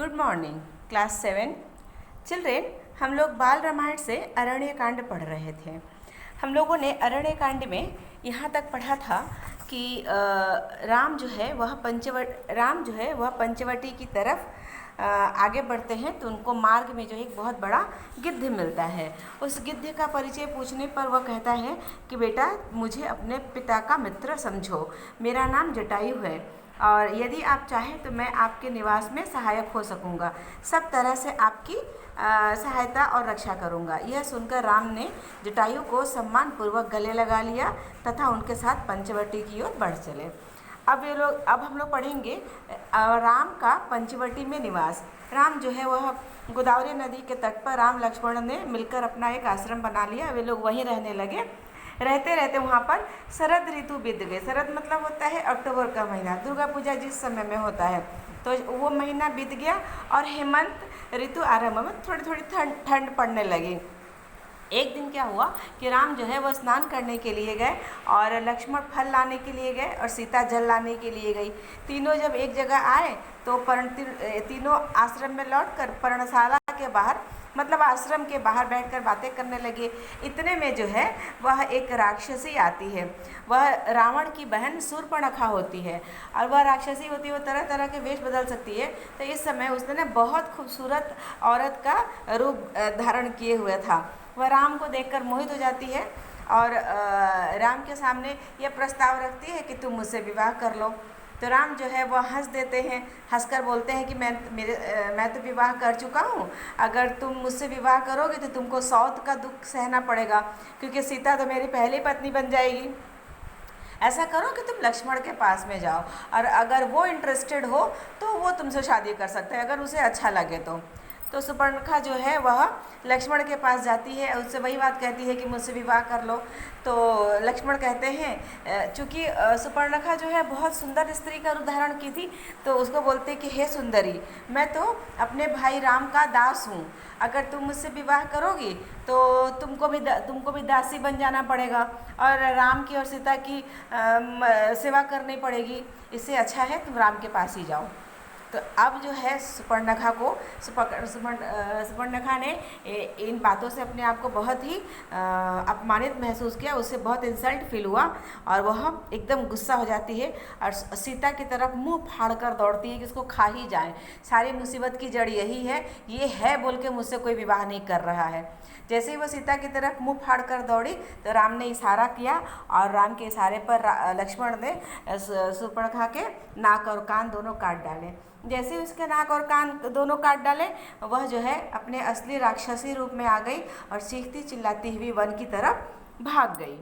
Good morning class 7 children. हम लोग बाल रामायण से अरण्य कांड पढ़ रहे थे। हम लोगों ने अरण्य कांड में यहाँ तक पढ़ा था कि राम जो है वह पंचवटी की तरफ आगे बढ़ते हैं तो उनको मार्ग में जो है एक बहुत बड़ा गिद्ध मिलता है। उस गिद्ध का परिचय पूछने पर वह कहता है कि बेटा मुझे अपने पिता का मित्र समझो, मेरा नाम जटायु है और यदि आप चाहें तो मैं आपके निवास में सहायक हो सकूंगा, सब तरह से आपकी सहायता और रक्षा करूंगा। यह सुनकर राम ने जटायु को सम्मानपूर्वक गले लगा लिया तथा उनके साथ पंचवटी की ओर बढ़ चले। अब हम लोग पढ़ेंगे राम का पंचवटी में निवास। राम जो है वह गोदावरी नदी के तट पर राम लक्ष्मण ने मिलकर अपना एक आश्रम बना लिया। वे लोग वहीं रहने लगे। रहते रहते वहाँ पर शरद ऋतु बीत गए। शरद मतलब होता है अक्टूबर का महीना, दुर्गा पूजा जिस समय में होता है तो वो महीना बीत गया और हेमंत ऋतु आरंभ में थोड़ी थोड़ी ठंड पड़ने लगी। एक दिन क्या हुआ कि राम जो है वह स्नान करने के लिए गए और लक्ष्मण फल लाने के लिए गए और सीता जल लाने के लिए गई। तीनों जब एक जगह आए तो तीनों आश्रम में लौटकर पर्णशाला के बाहर मतलब आश्रम के बाहर बैठकर बातें करने लगे। इतने में जो है वह एक राक्षसी आती है। वह रावण की बहन शूर्पणखा होती है और वह राक्षसी होती है, वो तरह तरह के वेश बदल सकती है। तो इस समय उसने ना बहुत खूबसूरत औरत का रूप धारण किए हुए था। वह राम को देखकर मोहित हो जाती है और राम के सामने यह प्रस्ताव रखती है कि तुम मुझसे विवाह कर लो। तो राम जो है वह हंस देते हैं, हंसकर बोलते हैं कि मैं तो विवाह कर चुका हूँ, अगर तुम मुझसे विवाह करोगे तो तुमको सौत का दुख सहना पड़ेगा क्योंकि सीता तो मेरी पहली पत्नी बन जाएगी। ऐसा करो कि तुम लक्ष्मण के पास में जाओ और अगर वो इंटरेस्टेड हो तो वो तुमसे शादी कर सकते हैं, अगर उसे अच्छा लगे तो शूर्पणखा जो है वह लक्ष्मण के पास जाती है, उससे वही बात कहती है कि मुझसे विवाह कर लो। तो लक्ष्मण कहते हैं, चूँकि शूर्पणखा जो है बहुत सुंदर स्त्री का रूप धारण की थी तो उसको बोलते कि हे सुंदरी, मैं तो अपने भाई राम का दास हूँ, अगर तुम मुझसे विवाह करोगी तो तुमको भी दासी बन जाना पड़ेगा और राम की और सीता की सेवा करनी पड़ेगी। इससे अच्छा है तुम राम के पास ही जाओ। तो अब जो है शूर्पणखा ने इन बातों से अपने आप को बहुत ही अपमानित महसूस किया, उससे बहुत इंसल्ट फील हुआ और वह एकदम गुस्सा हो जाती है और सीता की तरफ मुंह फाड़ कर दौड़ती है कि इसको खा ही जाए, सारी मुसीबत की जड़ यही है, ये है बोल के मुझसे कोई विवाह नहीं कर रहा है। जैसे ही वो सीता की तरफ मुंह फाड़ कर दौड़ी तो राम ने इशारा किया और राम के इशारे पर लक्ष्मण ने शूर्पणखा के नाक और कान दोनों काट डाले। जैसे ही उसके नाक और कान दोनों काट डाले वह जो है अपने असली राक्षसी रूप में आ गई और चीखती चिल्लाती हुई वन की तरफ भाग गई।